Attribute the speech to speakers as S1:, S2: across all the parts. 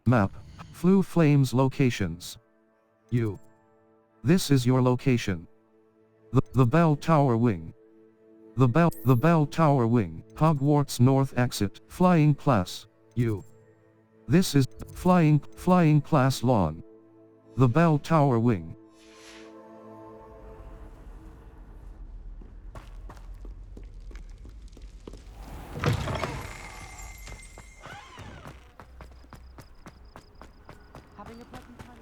S1: Map. Flu Flames locations. This is your location. The Bell Tower Wing. The Bell Tower Wing. Hogwarts North Exit. Flying Class. This is Flying Class Lawn. The Bell Tower Wing.
S2: Having a pleasant time.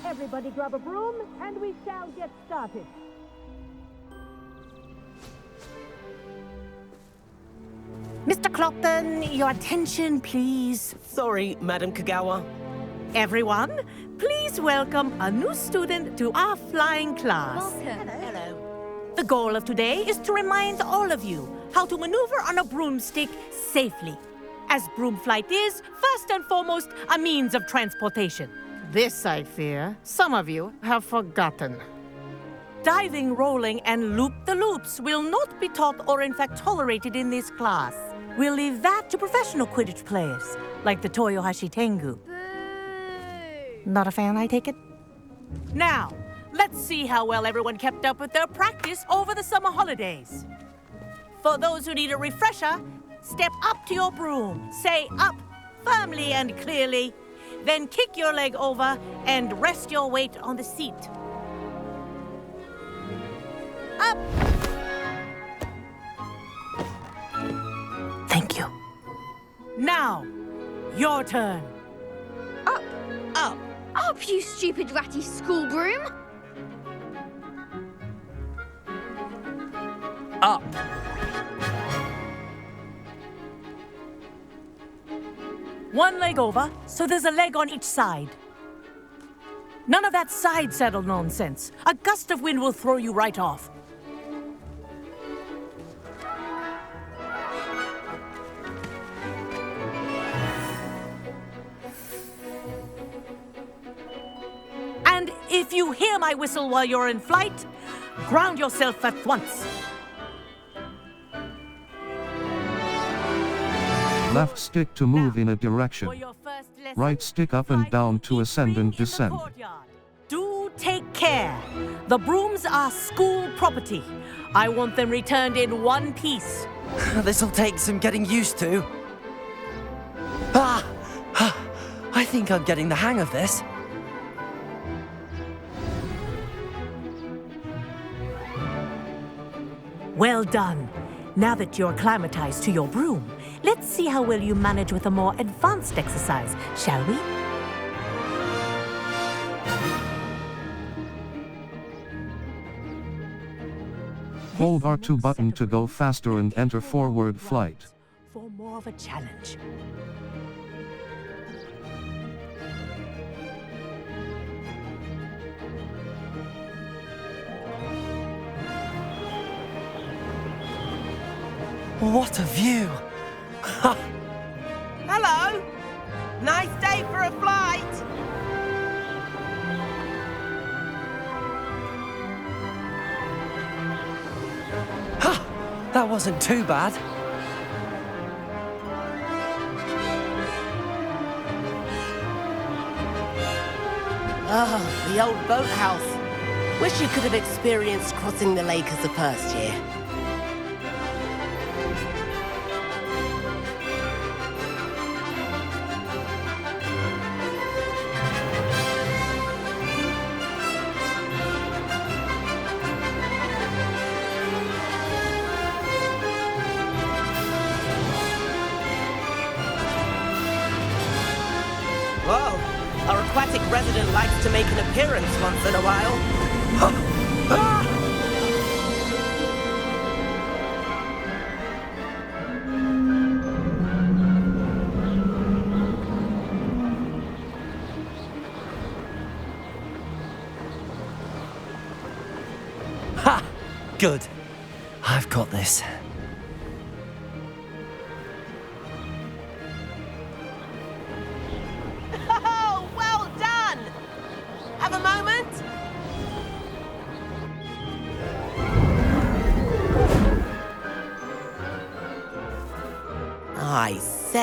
S3: Everybody grab a broom, and we shall get started.
S4: Mr. Clockton, your attention, please.
S5: Sorry, Madam Kagawa.
S4: Everyone, please welcome a new student to our flying class.
S2: Welcome. Hello.
S4: The goal of today is to remind all of you how to maneuver on a broomstick safely, as broom flight is, first and foremost, a means of transportation.
S6: This, I fear, some of you have forgotten.
S4: Diving, rolling, and loop-the-loops will not be taught or in fact tolerated in this class. We'll leave that to professional Quidditch players, like the Toyohashi Tengu.
S2: Boo!
S6: Not a fan, I take it?
S4: Now, let's see how well everyone kept up with their practice over the summer holidays. For those who need a refresher, step up to your broom, say up firmly and clearly, then kick your leg over and rest your weight on the seat. Up! Thank you. Now, your turn.
S2: Up! Up! Up, you stupid ratty school broom!
S5: Up.
S4: One leg over, so there's a leg on each side. None of that side saddle nonsense. A gust of wind will throw you right off. And if you hear my whistle while you're in flight, ground yourself at once.
S1: Left stick to move in a direction.
S4: For your first lesson,
S1: Right stick up and down to
S4: keep
S1: ascend
S4: green
S1: and
S4: in the
S1: descend.
S4: courtyard. Do take care. The brooms are school property. I want them returned in one piece.
S5: This'll take some getting used to. I think I'm getting the hang of this.
S4: Well done. Now that you're acclimatized to your broom, let's see how well you manage with a more advanced exercise, shall we?
S1: Hold R2 button to go faster and enter forward flight.
S4: For more of a challenge.
S5: What a view!
S7: Hello! Nice day for a flight!
S5: That wasn't too bad.
S8: Ah, the old boathouse. Wish you could have experienced crossing the lake as a first year.
S7: Whoa! Our aquatic resident likes to make an appearance once in a while.
S5: Ha! Good. I've got this.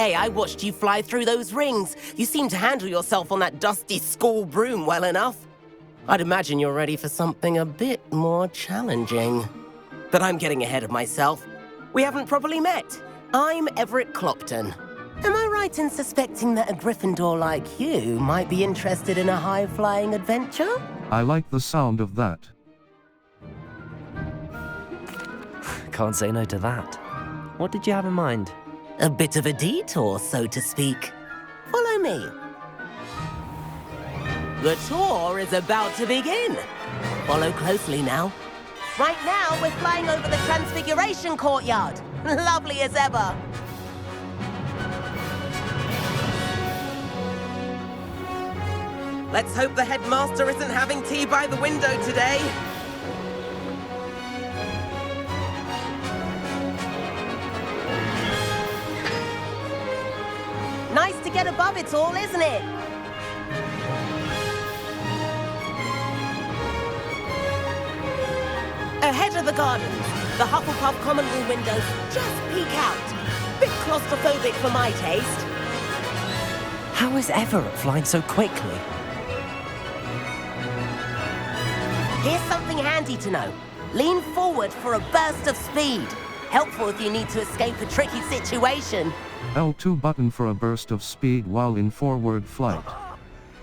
S8: day I watched you fly through those rings. You seem to handle yourself on that dusty school broom well enough. I'd imagine you're ready for something a bit more challenging. But I'm getting ahead of myself. We haven't properly met. I'm Everett Clopton. Am I right in suspecting that a Gryffindor like you might be interested in a high-flying adventure?
S1: I like the sound of that.
S5: Can't say no to that. What did you have in mind?
S8: A bit of a detour, so to speak. Follow me. The tour is about to begin. Follow closely now. Right now, we're flying over the Transfiguration Courtyard. Lovely as ever. Let's hope the headmaster isn't having tea by the window today. Nice to get above it all, isn't it? Ahead of the gardens, the Hufflepuff common room windows just peek out. Bit claustrophobic for my taste.
S5: How is Everett flying so quickly?
S8: Here's something handy to know. Lean forward for a burst of speed. Helpful if you need to escape a tricky situation.
S1: L2 button for a burst of speed while in forward flight.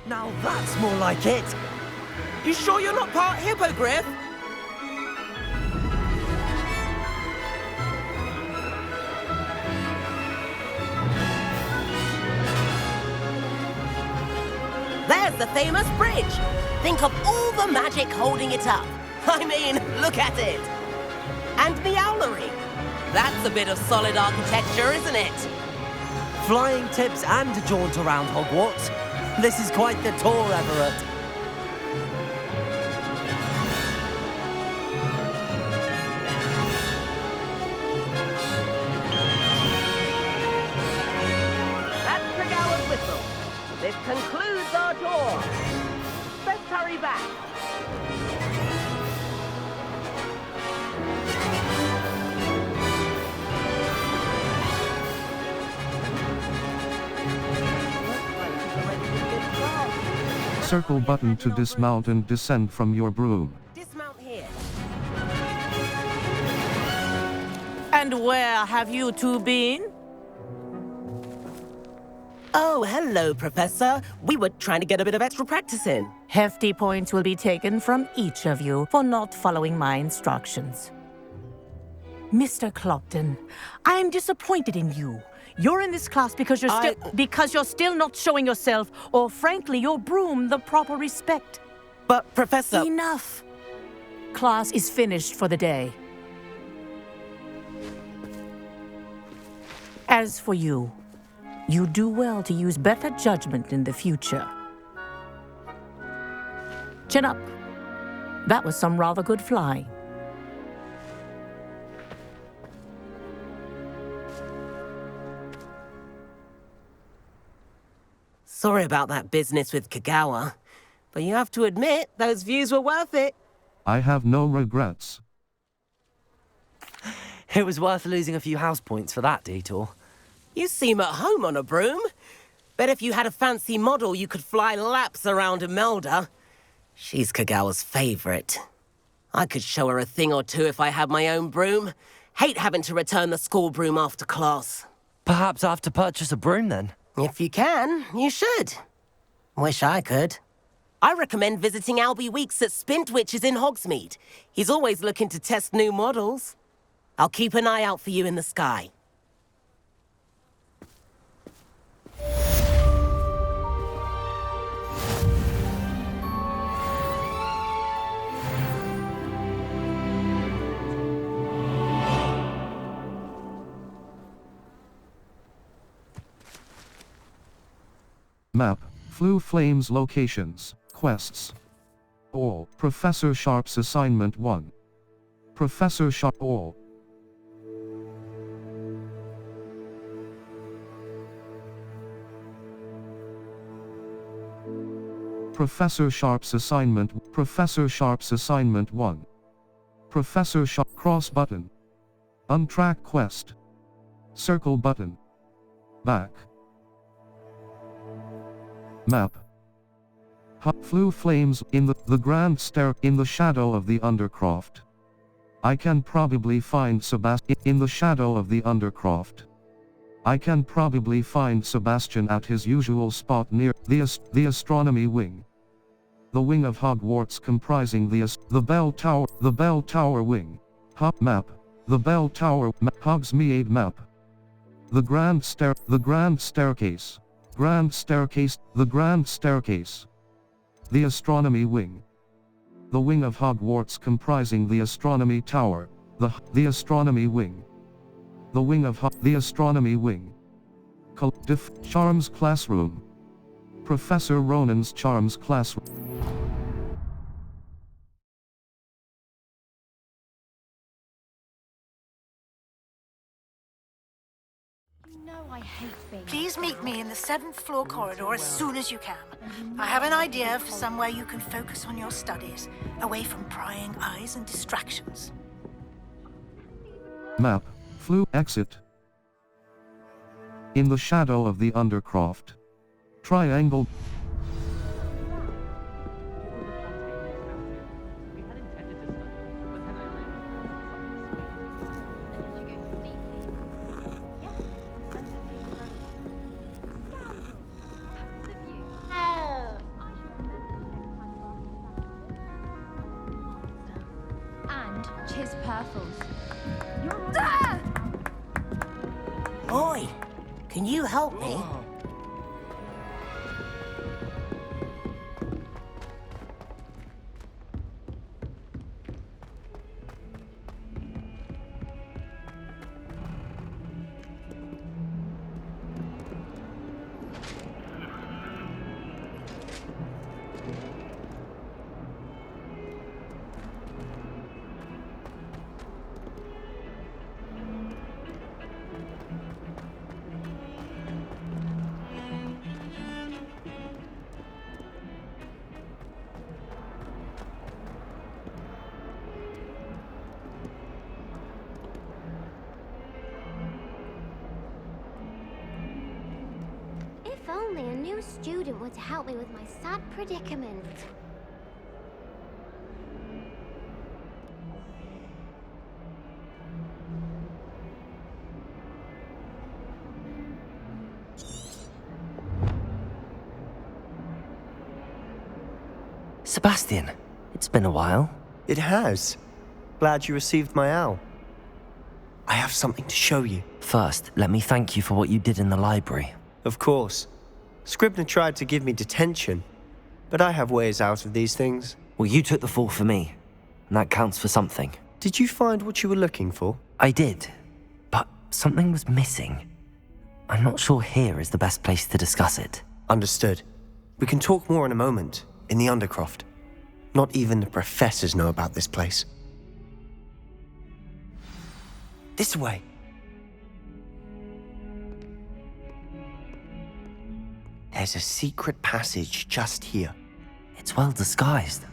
S5: Now that's more like it.
S7: You sure you're not part hippogriff?
S8: There's the famous bridge. Think of all the magic holding it up. I mean, look at it. And the owlery. That's a bit of solid architecture, isn't it?
S5: Flying tips and a jaunt around Hogwarts. This is quite the tour, Everett.
S8: That's Tregower's whistle. This concludes our tour. Let's hurry back.
S1: Circle button to dismount and descend from your broom.
S8: Dismount here.
S4: And where have you two been?
S8: Oh, hello, Professor. We were trying to get a bit of extra practice in.
S4: Hefty points will be taken from each of you for not following my instructions. Mr. Clopton, I am disappointed in you. You're in this class because you're still not showing yourself, or frankly, your broom, the proper respect.
S8: But, Professor...
S4: Enough. Class is finished for the day. As for you, you do well to use better judgment in the future. Chin up. That was some rather good flying.
S8: Sorry about that business with Kagawa, but you have to admit, those views were worth it.
S1: I have no regrets.
S5: It was worth losing a few house points for that detour.
S8: You seem at home on a broom. Bet if you had a fancy model, you could fly laps around Imelda. She's Kagawa's favorite. I could show her a thing or two if I had my own broom. Hate having to return the school broom after class.
S5: Perhaps I have to purchase a broom then.
S8: If you can, you should. Wish I could. I recommend visiting Albie Weeks at Spintwitches in Hogsmeade. He's always looking to test new models. I'll keep an eye out for you in the sky.
S1: Map, Flue Flames locations, quests. All, Professor Sharp's assignment 1. Professor Sharp all. Professor Sharp's assignment 1. Professor Sharp cross button. Untrack quest. Circle button. Back. Map. Flew flames in the grand stair in the shadow of the undercroft. I can probably find Sebastian in the shadow of the undercroft. I can probably find Sebastian at his usual spot near the astronomy wing. The wing of Hogwarts comprising the bell tower wing. Map. The bell tower Hogsmeade map. The grand staircase. The grand staircase. The astronomy wing. The wing of Hogwarts comprising the astronomy tower. The astronomy wing. The wing of the astronomy wing. Charms classroom. Professor Ronan's Charms classroom.
S2: I hate being.
S9: Please meet me in the 7th floor corridor as soon as you can. I have an idea for somewhere you can focus on your studies, away from prying eyes and distractions.
S1: Map. Flew exit. In the shadow of the undercroft. Triangle.
S2: His purples.
S8: Oi! Can you help me?
S2: If only a new student would help me with my sad predicament.
S5: Sebastian, it's been a while.
S10: It has. Glad you received my owl. I have something to show you.
S5: First, let me thank you for what you did in the library.
S10: Of course. Scribner tried to give me detention, but I have ways out of these things.
S5: Well, you took the fall for me, and that counts for something.
S10: Did you find what you were looking for?
S5: I did, but something was missing. I'm not sure here is the best place to discuss it.
S10: Understood. We can talk more in a moment, in the Undercroft. Not even the professors know about this place. This way. There's a secret passage just here.
S5: It's well disguised.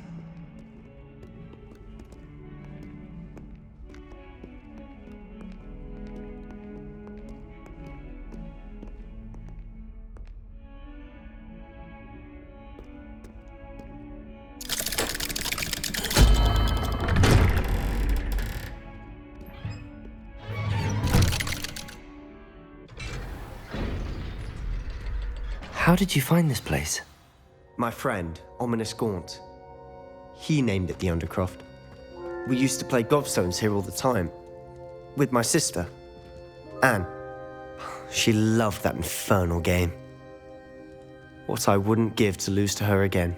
S5: How did you find this place?
S10: My friend, Ominous Gaunt. He named it the Undercroft. We used to play gobstones here all the time. With my sister, Anne. She loved that infernal game. What I wouldn't give to lose to her again.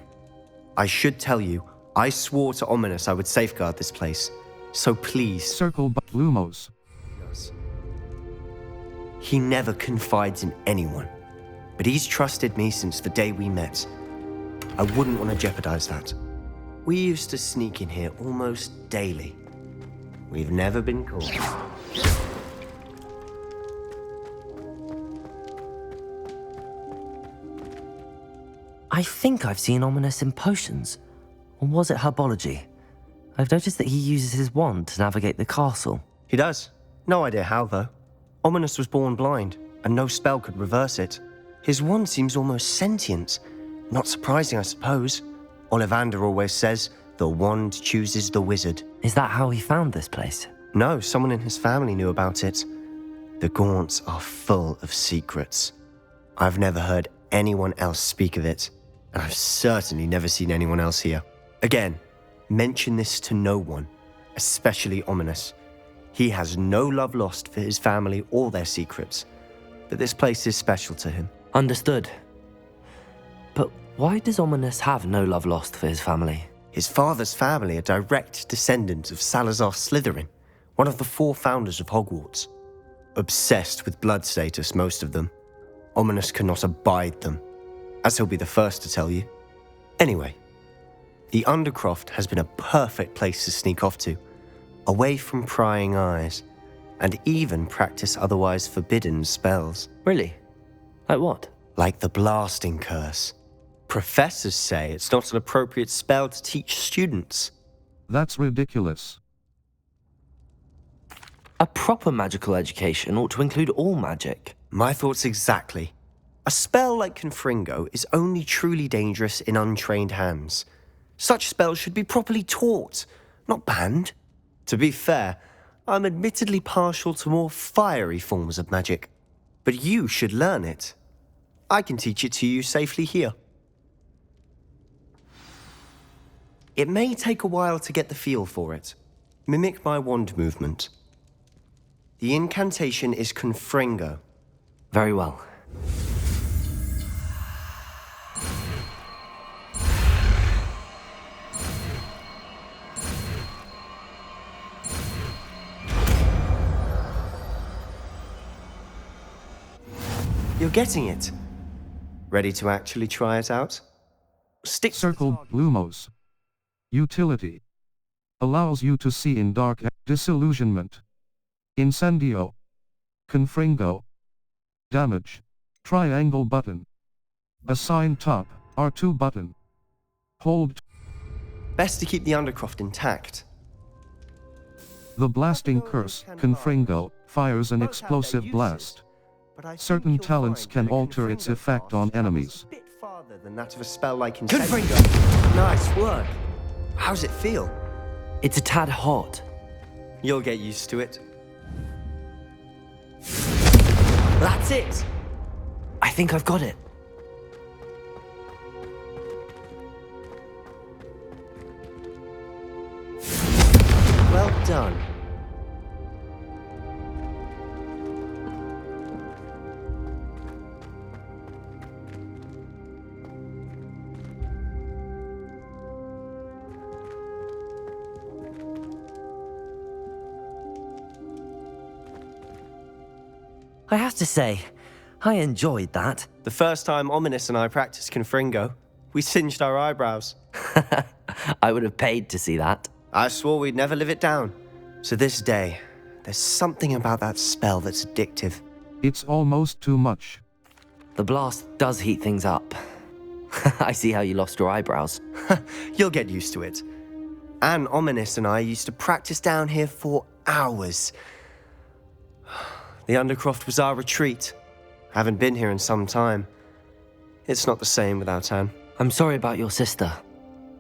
S10: I should tell you, I swore to Ominous I would safeguard this place. So please...
S1: Circle by Lumos.
S10: He never confides in anyone. But he's trusted me since the day we met. I wouldn't want to jeopardize that. We used to sneak in here almost daily. We've never been caught.
S5: I think I've seen Ominous in potions. Or was it herbology? I've noticed that he uses his wand to navigate the castle.
S10: He does. No idea how, though. Ominous was born blind. and no spell could reverse it. His wand seems almost sentient. Not surprising, I suppose. Ollivander always says, the wand chooses the wizard.
S5: Is that how he found this place?
S10: No, someone in his family knew about it. The Gaunts are full of secrets. I've never heard anyone else speak of it, and I've certainly never seen anyone else here. Again, mention this to no one, especially Ominous. He has no love lost for his family or their secrets, but this place is special to him.
S5: Understood. But why does Ominous have no love lost for his family?
S10: His father's family are direct descendants of Salazar Slytherin, one of the 4 founders of Hogwarts. Obsessed with blood status, most of them. Ominous cannot abide them, as he'll be the first to tell you. Anyway, the Undercroft has been a perfect place to sneak off to, away from prying eyes, and even practice otherwise forbidden spells.
S5: Really? Like what?
S10: Like the blasting curse. Professors say it's not an appropriate spell to teach students.
S1: That's ridiculous.
S5: A proper magical education ought to include all magic.
S10: My thoughts exactly. A spell like Confringo is only truly dangerous in untrained hands. Such spells should be properly taught, not banned. To be fair, I'm admittedly partial to more fiery forms of magic. But you should learn it. I can teach it to you safely here. It may take a while to get the feel for it. Mimic my wand movement. The incantation is Confringo.
S5: Very well.
S10: You're getting it. Ready to actually try it out? Stick
S1: Circle Lumos. Utility. Allows you to see in dark. Disillusionment. Incendio. Confringo. Damage. Triangle button. Assign top. R2 button. Hold.
S10: Best to keep the Undercroft intact.
S1: The blasting curse, Confringo, fires an explosive blast. Certain talents can alter its effect on enemies.
S10: A bit farther than that of a spell like Confringo. Nice work. How's it feel?
S5: It's a tad hot.
S10: You'll get used to it. That's it.
S5: I think I've got it.
S10: Well done.
S5: I have to say, I enjoyed that.
S10: The first time Ominous and I practiced Confringo, we singed our eyebrows.
S5: I would have paid to see that.
S10: I swore we'd never live it down. To this day, there's something about that spell that's addictive.
S1: It's almost too much.
S5: The blast does heat things up. I see how you lost your eyebrows.
S10: You'll get used to it. Anne Ominous and I used to practice down here for hours. The Undercroft was our retreat. Haven't been here in some time. It's not the same without Anne.
S5: I'm sorry about your sister.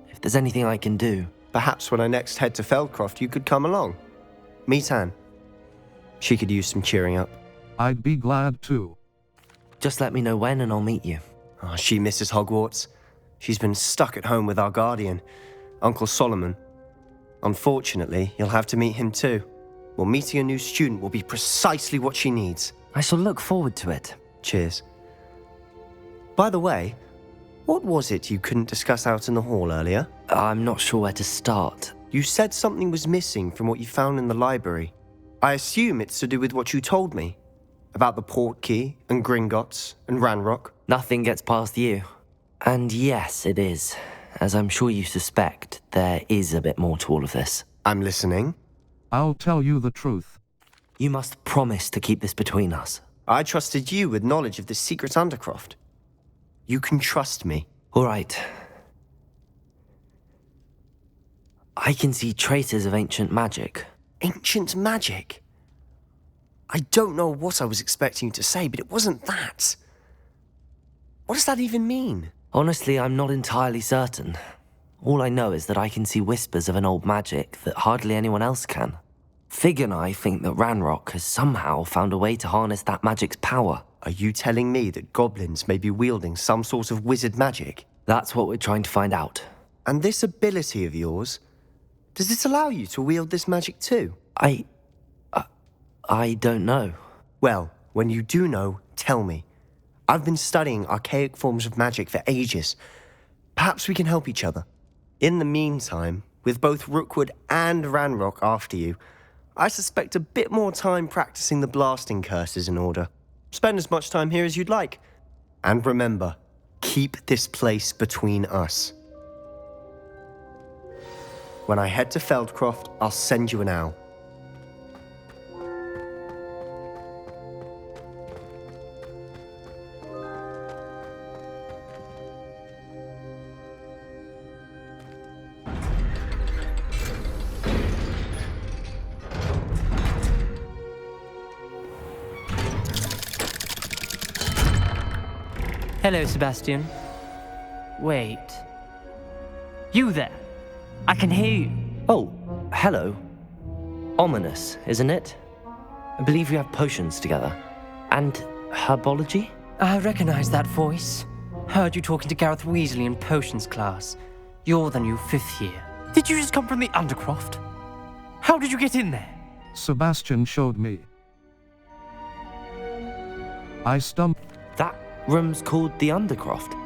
S5: If there's anything I can do...
S10: Perhaps when I next head to Feldcroft, you could come along. Meet Anne. She could use some cheering up.
S1: I'd be glad to.
S5: Just let me know when and I'll meet you.
S10: Oh, she misses Hogwarts. She's been stuck at home with our guardian, Uncle Solomon. Unfortunately, you'll have to meet him too. Well, meeting a new student will be precisely what she needs.
S5: I shall look forward to it.
S10: Cheers. By the way, what was it you couldn't discuss out in the hall earlier?
S5: I'm not sure where to start.
S10: You said something was missing from what you found in the library. I assume it's to do with what you told me. About the Portkey, and Gringotts, and Ranrock.
S5: Nothing gets past you. And yes, it is. As I'm sure you suspect, there is a bit more to all of this.
S10: I'm listening.
S1: I'll tell you the truth.
S5: You must promise to keep this between us.
S10: I trusted you with knowledge of this secret Undercroft. You can trust me.
S5: All right. I can see traces of ancient magic.
S10: Ancient magic? I don't know what I was expecting you to say, but it wasn't that. What does that even mean?
S5: Honestly, I'm not entirely certain. All I know is that I can see whispers of an old magic that hardly anyone else can. Fig and I think that Ranrock has somehow found a way to harness that magic's power.
S10: Are you telling me that goblins may be wielding some sort of wizard magic?
S5: That's what we're trying to find out.
S10: And this ability of yours, does it allow you to wield this magic too?
S5: I don't know.
S10: Well, when you do know, tell me. I've been studying archaic forms of magic for ages. Perhaps we can help each other. In the meantime, with both Rookwood and Ranrock after you, I suspect a bit more time practicing the blasting curse is in order. Spend as much time here as you'd like. And remember, keep this place between us. When I head to Feldcroft, I'll send you an owl.
S11: Hello, Sebastian. Wait. You there? I can hear you.
S5: Oh, hello. Ominous, isn't it? I believe we have potions together. And herbology?
S11: I recognize that voice. Heard you talking to Gareth Weasley in potions class. You're the new 5th year. Did you just come from the Undercroft? How did you get in there?
S1: Sebastian showed me. I stumbled.
S5: That room's called the Undercroft.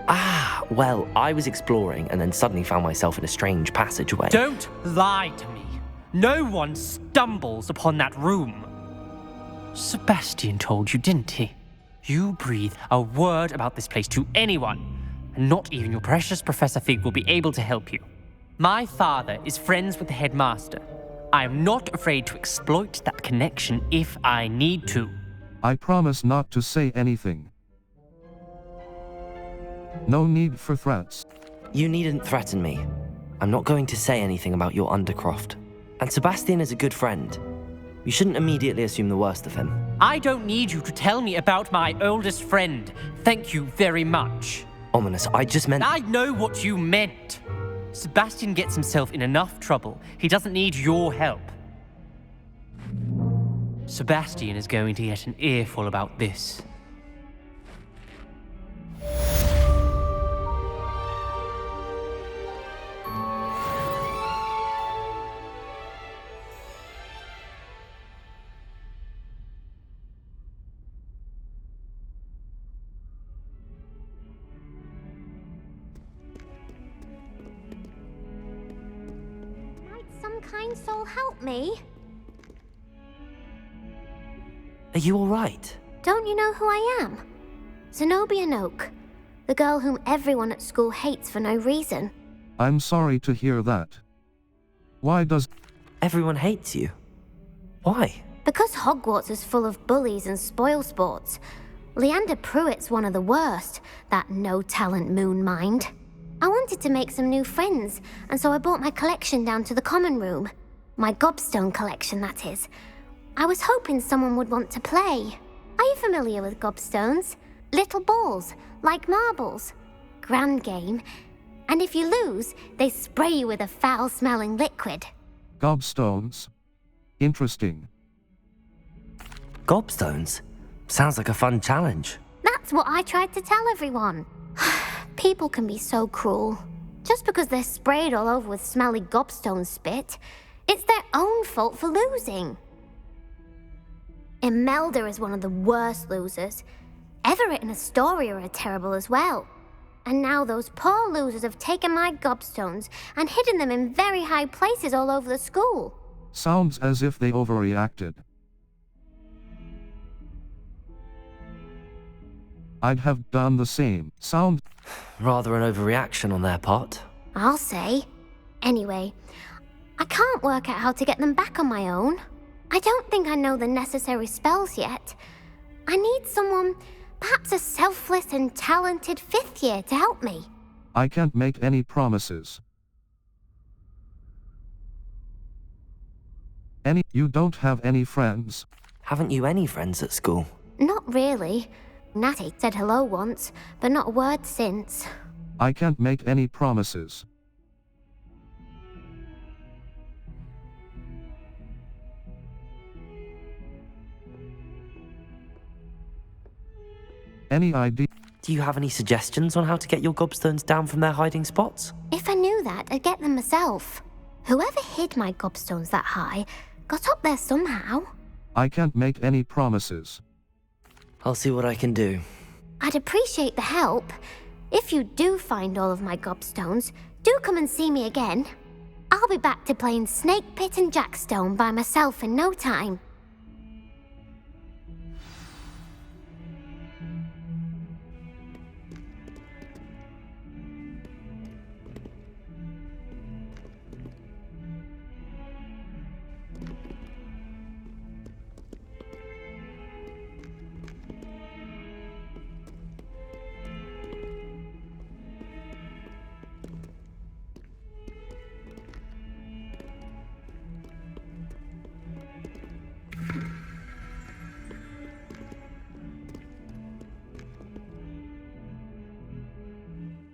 S5: Ah, well, I was exploring and then suddenly found myself in a strange passageway.
S11: Don't lie to me. No one stumbles upon that room. Sebastian told you, didn't he? You breathe a word about this place to anyone, and not even your precious Professor Fig will be able to help you. My father is friends with the headmaster. I am not afraid to exploit that connection if I need to.
S1: I promise not to say anything. No need for threats.
S5: You needn't threaten me. I'm not going to say anything about your Undercroft. And Sebastian is a good friend. You shouldn't immediately assume the worst of him.
S11: I don't need you to tell me about my oldest friend. Thank you very much.
S5: Ominous, I just meant...
S11: I know what you meant. Sebastian gets himself in enough trouble. He doesn't need your help. Sebastian is going to get an earful about this.
S2: Might some kind soul help me?
S5: Are you alright?
S2: Don't you know who I am? Zenobia Noak, the girl whom everyone at school hates for no reason.
S1: I'm sorry to hear that. Why does...
S5: Everyone hates you. Why?
S2: Because Hogwarts is full of bullies and spoilsports. Leander Pruitt's one of the worst, that no-talent moon mind. I wanted to make some new friends, and so I brought my collection down to the common room. My gobstone collection, that is. I was hoping someone would want to play. Are you familiar with gobstones? Little balls, like marbles. Grand game. And if you lose, they spray you with a foul-smelling liquid.
S1: Gobstones? Interesting.
S5: Gobstones? Sounds like a fun challenge.
S2: That's what I tried to tell everyone. People can be so cruel. Just because they're sprayed all over with smelly gobstone spit, it's their own fault for losing. Imelda is one of the worst losers. Everett and Astoria are terrible as well. And now those poor losers have taken my gobstones and hidden them in very high places all over the school.
S1: Sounds as if they overreacted. I'd have done the same. Sound...
S5: Rather an overreaction on their part.
S2: I'll say. Anyway, I can't work out how to get them back on my own. I don't think I know the necessary spells yet. I need someone, perhaps a selfless and talented 5th year to help me.
S1: I can't make any promises. You don't have any friends?
S5: Haven't you any friends at school?
S2: Not really. Natty said hello once, but not a word since.
S1: I can't make any promises. Any idea?
S5: Do you have any suggestions on how to get your gobstones down from their hiding spots?
S2: If I knew that, I'd get them myself. Whoever hid my gobstones that high got up there somehow.
S1: I can't make any promises.
S5: I'll see what I can do.
S2: I'd appreciate the help. If you do find all of my gobstones, do come and see me again. I'll be back to playing Snake Pit and Jackstone by myself in no time.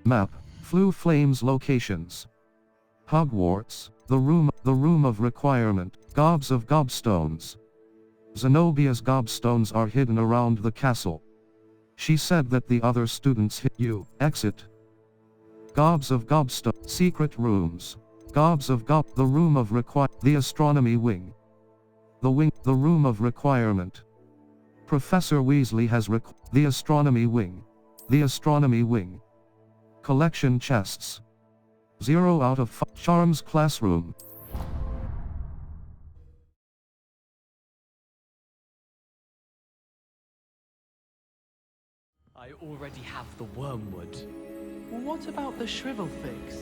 S1: Map. Flue Flames locations. Hogwarts, the room of requirement, gobs of gobstones. Zenobia's gobstones are hidden around the castle. She said that the other students hit you. Exit. Gobs of gobstone. Secret rooms. Gobs of the room of the astronomy wing. The room of requirement. Professor Weasley has the astronomy wing. The astronomy wing. Collection chests. 0 out of 5. Charms classroom.
S12: I already have the wormwood. What about the shrivel figs?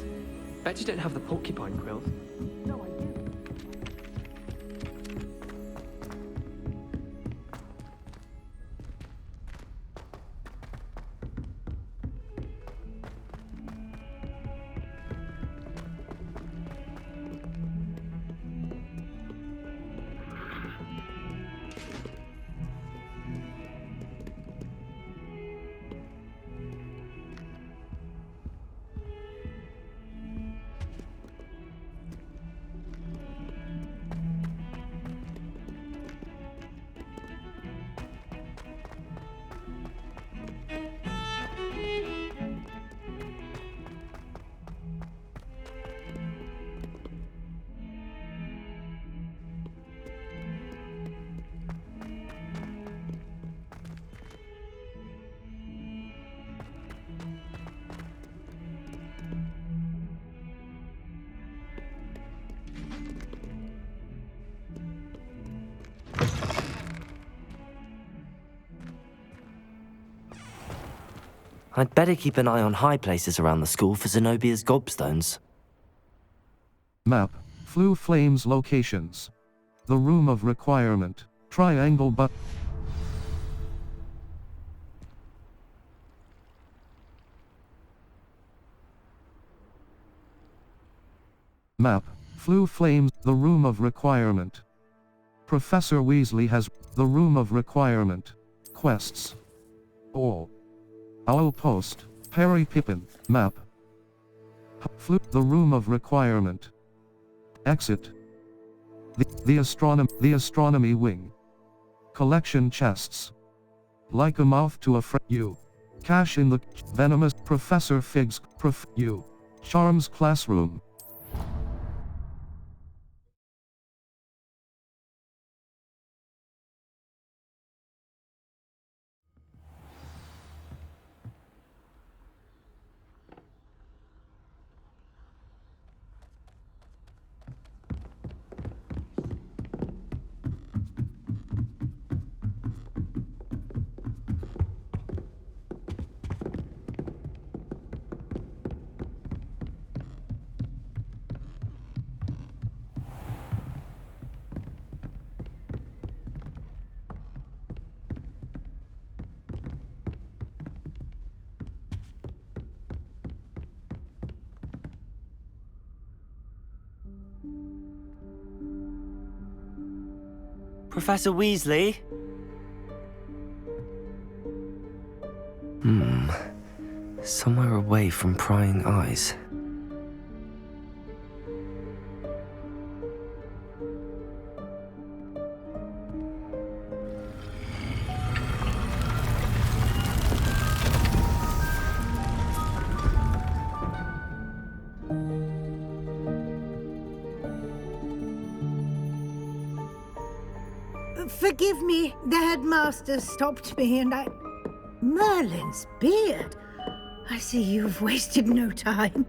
S12: Bet you don't have the porcupine quills. No, I do.
S5: I'd better keep an eye on high places around the school for Zenobia's gobstones.
S1: Map. Flue Flames locations. The room of requirement. Triangle but. Map. Flue Flames. The room of requirement. Professor Weasley has the room of requirement. Quests. All. Owl Post. Perry Pippin. Map. The room of requirement. Exit. The astronomy wing. Collection chests. Like a mouth to a you. Cash in the venomous Professor Fig's you. Charms classroom.
S5: Professor Weasley? Somewhere away from prying eyes.
S9: Forgive me, the headmaster stopped me and I... Merlin's beard. I see you've wasted no time.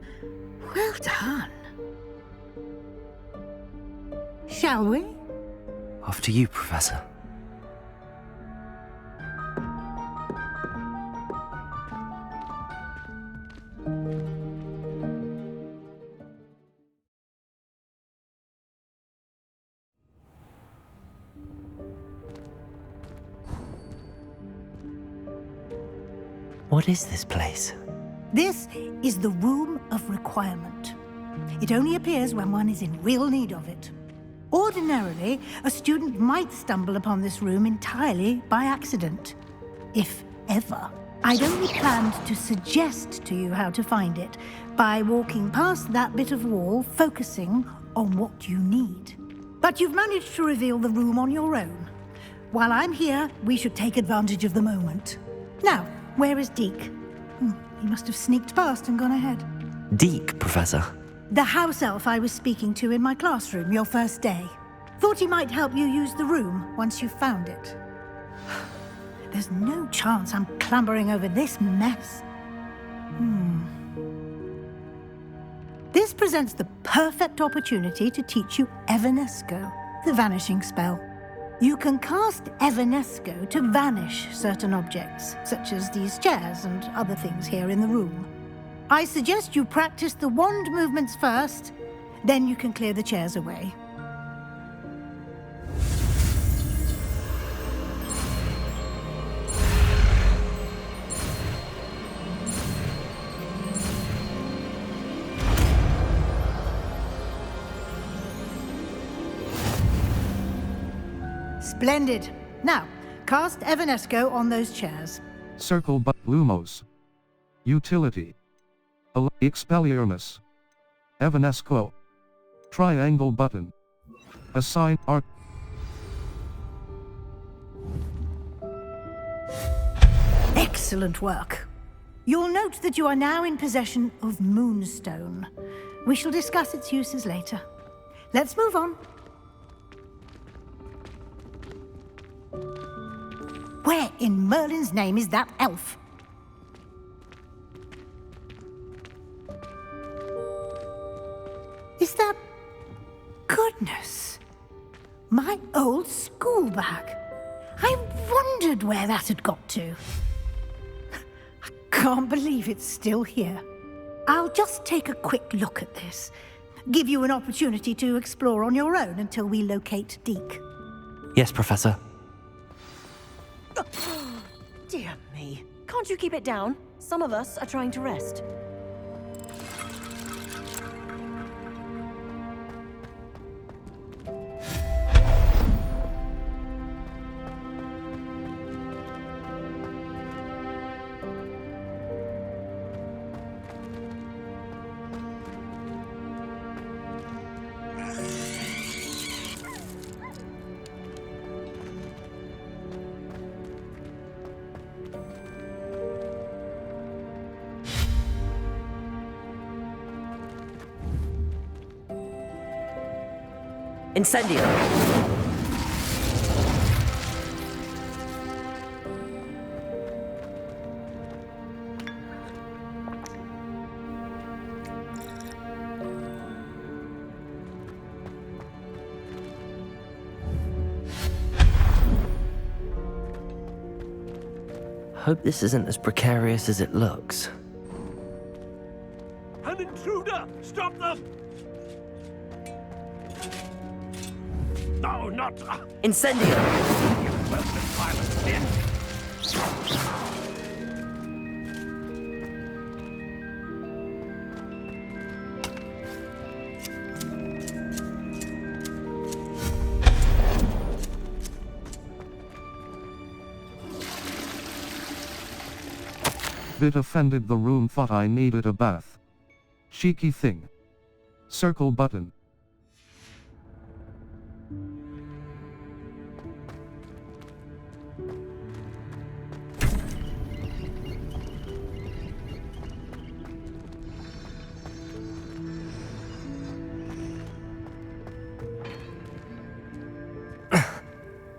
S9: Well done. Shall we?
S5: After you, Professor. What is this place?
S9: This is the Room of Requirement. It only appears when one is in real need of it. Ordinarily, a student might stumble upon this room entirely by accident, if ever. I'd only planned to suggest to you how to find it by walking past that bit of wall, focusing on what you need. But you've managed to reveal the room on your own. While I'm here, we should take advantage of the moment. Now, where is Deke? He must have sneaked past and gone ahead.
S5: Deke, Professor.
S9: The house elf I was speaking to in my classroom your first day. Thought he might help you use the room once you've found it. There's no chance I'm clambering over this mess. This presents the perfect opportunity to teach you Evanesco, the vanishing spell. You can cast Evanesco to vanish certain objects, such as these chairs and other things here in the room. I suggest you practice the wand movements first, then you can clear the chairs away. Splendid. Now, cast Evanesco on those chairs.
S1: Circle but Lumos. Utility. Expelliarmus. Evanesco. Triangle button. Assign art.
S9: Excellent work. You'll note that you are now in possession of Moonstone. We shall discuss its uses later. Let's move on. Where in Merlin's name is that elf? Is that... Goodness! My old school bag. I wondered where that had got to. I can't believe it's still here. I'll just take a quick look at this. Give you an opportunity to explore on your own until we locate Deke.
S5: Yes, Professor.
S13: Dear me. Can't you keep it down? Some of us are trying to rest.
S7: Incendio!
S5: Hope this isn't as precarious as it looks.
S14: An intruder! Stop them! No, not...
S7: Incendio!
S1: Bit offended the room thought I needed a bath. Cheeky thing. Circle button.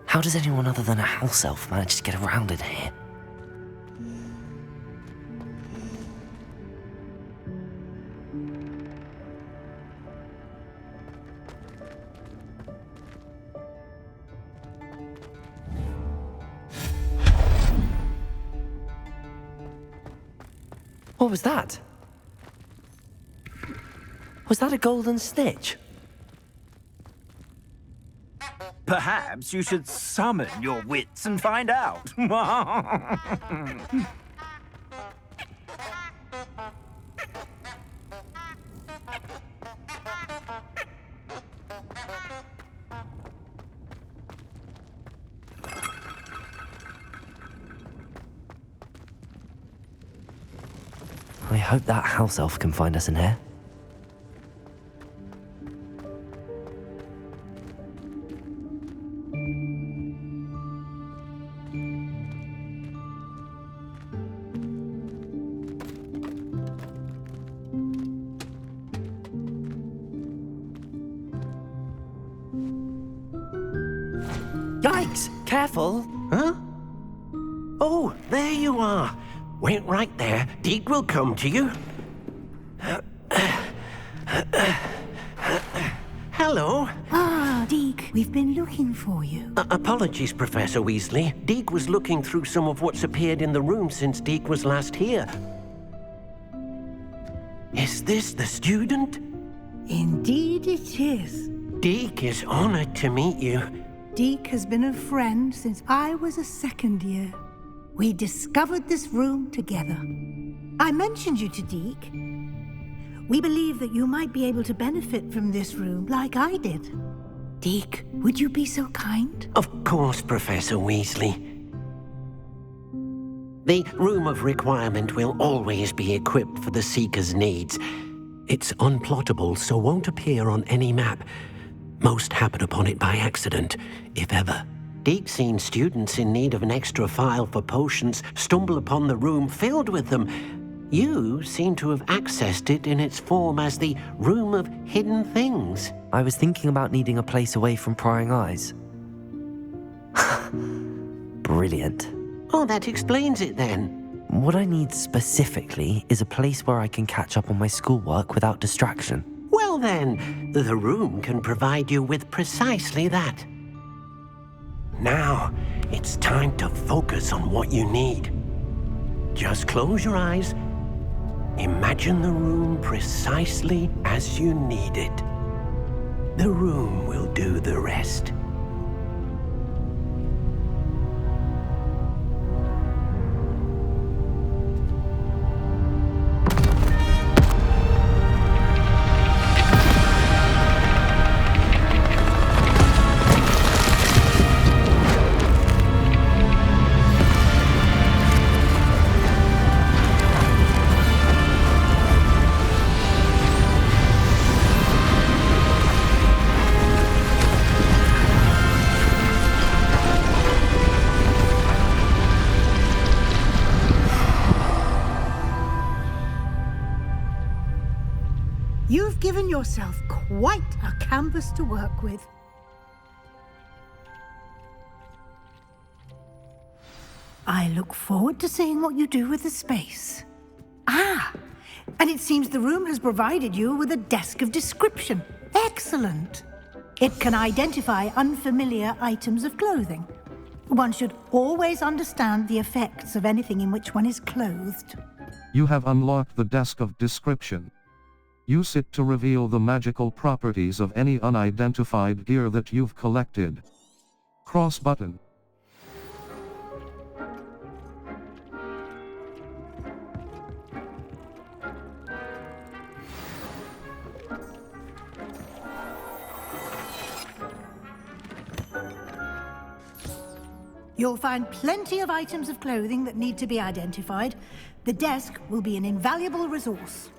S5: How does anyone other than a house elf manage to get around in here? What was that? Was that a golden snitch?
S14: Perhaps you should summon your wits and find out.
S5: I hope that house elf can find us in here.
S15: Yikes! Careful! Huh? Oh, there you are. Wait right there. Deke will come to you. Hello.
S9: Ah, Deke, we've been looking for you.
S15: Apologies, Professor Weasley. Deke was looking through some of what's appeared in the room since Deke was last here. Is this the student?
S9: Indeed it is.
S15: Deke is honored to meet you.
S9: Deke has been a friend since I was a second year. We discovered this room together. I mentioned you to Deke. We believe that you might be able to benefit from this room like I did. Deke, would you be so kind?
S15: Of course, Professor Weasley. The Room of Requirement will always be equipped for the Seeker's needs. It's unplottable, so won't appear on any map. Most happen upon it by accident, if ever. Deke's seen students in need of an extra file for potions stumble upon the room filled with them. You seem to have accessed it in its form as the Room of Hidden Things.
S5: I was thinking about needing a place away from prying eyes. Brilliant.
S15: Oh, that explains it then.
S5: What I need specifically is a place where I can catch up on my schoolwork without distraction.
S15: Well then, the room can provide you with precisely that. Now, it's time to focus on what you need. Just close your eyes. Imagine the room precisely as you need it. The room will do the rest.
S9: You've given yourself quite a canvas to work with. I look forward to seeing what you do with the space. Ah, and it seems the room has provided you with a desk of description. Excellent. It can identify unfamiliar items of clothing. One should always understand the effects of anything in which one is clothed.
S1: You have unlocked the desk of description. Use it to reveal the magical properties of any unidentified gear that you've collected. Cross button.
S9: You'll find plenty of items of clothing that need to be identified, The desk will be an invaluable resource.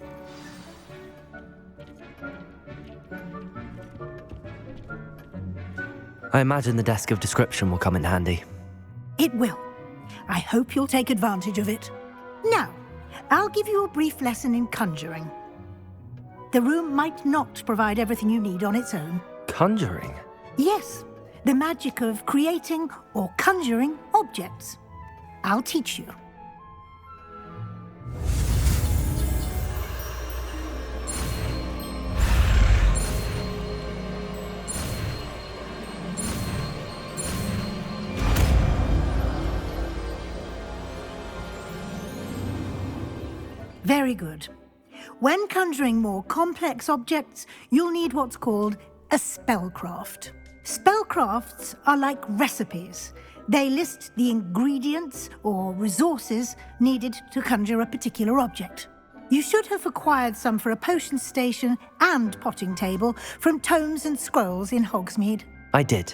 S5: I imagine the desk of description will come in handy.
S9: It will. I hope you'll take advantage of it. Now, I'll give you a brief lesson in conjuring. The room might not provide everything you need on its own.
S5: Conjuring?
S9: Yes, the magic of creating or conjuring objects. I'll teach you. Very good. When conjuring more complex objects, you'll need what's called a spellcraft. Spellcrafts are like recipes. They list the ingredients or resources needed to conjure a particular object. You should have acquired some for a potion station and potting table from tomes and scrolls in Hogsmeade.
S5: I did.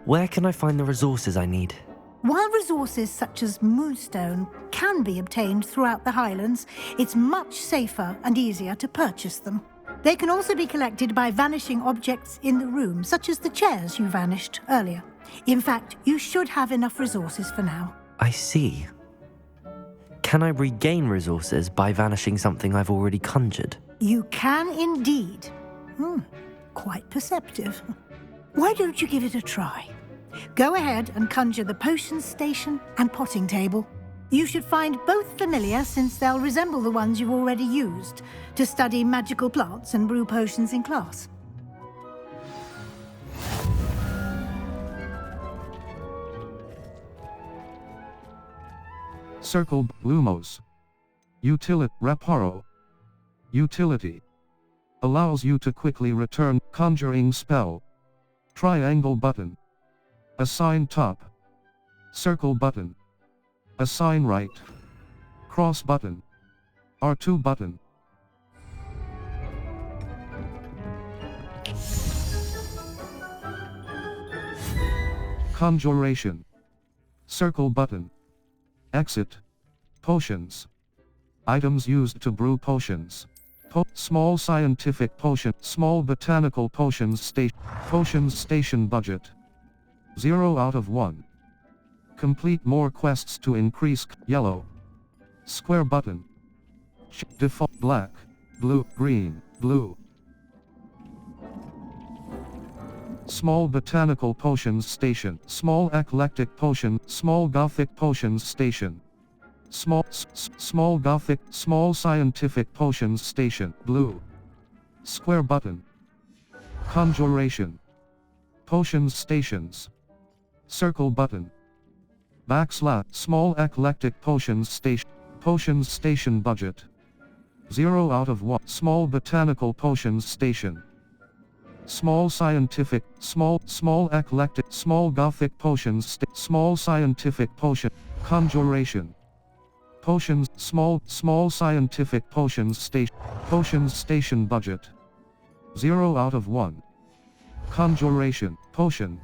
S5: Where can I find the resources I need?
S9: While resources such as moonstone can be obtained throughout the Highlands, it's much safer and easier to purchase them. They can also be collected by vanishing objects in the room, such as the chairs you vanished earlier. In fact, you should have enough resources for now.
S5: I see. Can I regain resources by vanishing something I've already conjured?
S9: You can indeed. Quite perceptive. Why don't you give it a try? Go ahead and conjure the potion station and potting table. You should find both familiar, since they'll resemble the ones you've already used to study magical plants and brew potions in class.
S1: Circle Lumos. Reparo. Utility. Allows you to quickly return conjuring spell. Triangle button. Assign top. Circle button. Assign right. Cross button. R2 button. Conjuration. Circle button. Exit. Potions. Items used to brew potions. Small scientific potion. Small botanical potions station. Potions station budget. 0 out of 1. Complete more quests to increase yellow. Square button. Default black, blue, green, blue. Small botanical potions station. Small eclectic potion. Small gothic potions station. Small gothic. Small scientific potions station. Blue. Square button. Conjuration. Potions stations. Circle button. Backslash. Small eclectic potions station. Potions station budget. 0 out of 1. Small botanical potions station. Small scientific. Small eclectic. Small gothic potions small scientific potion. Conjuration. Potions. Small scientific potions station. Potions station budget. 0 out of 1. Conjuration. Potion.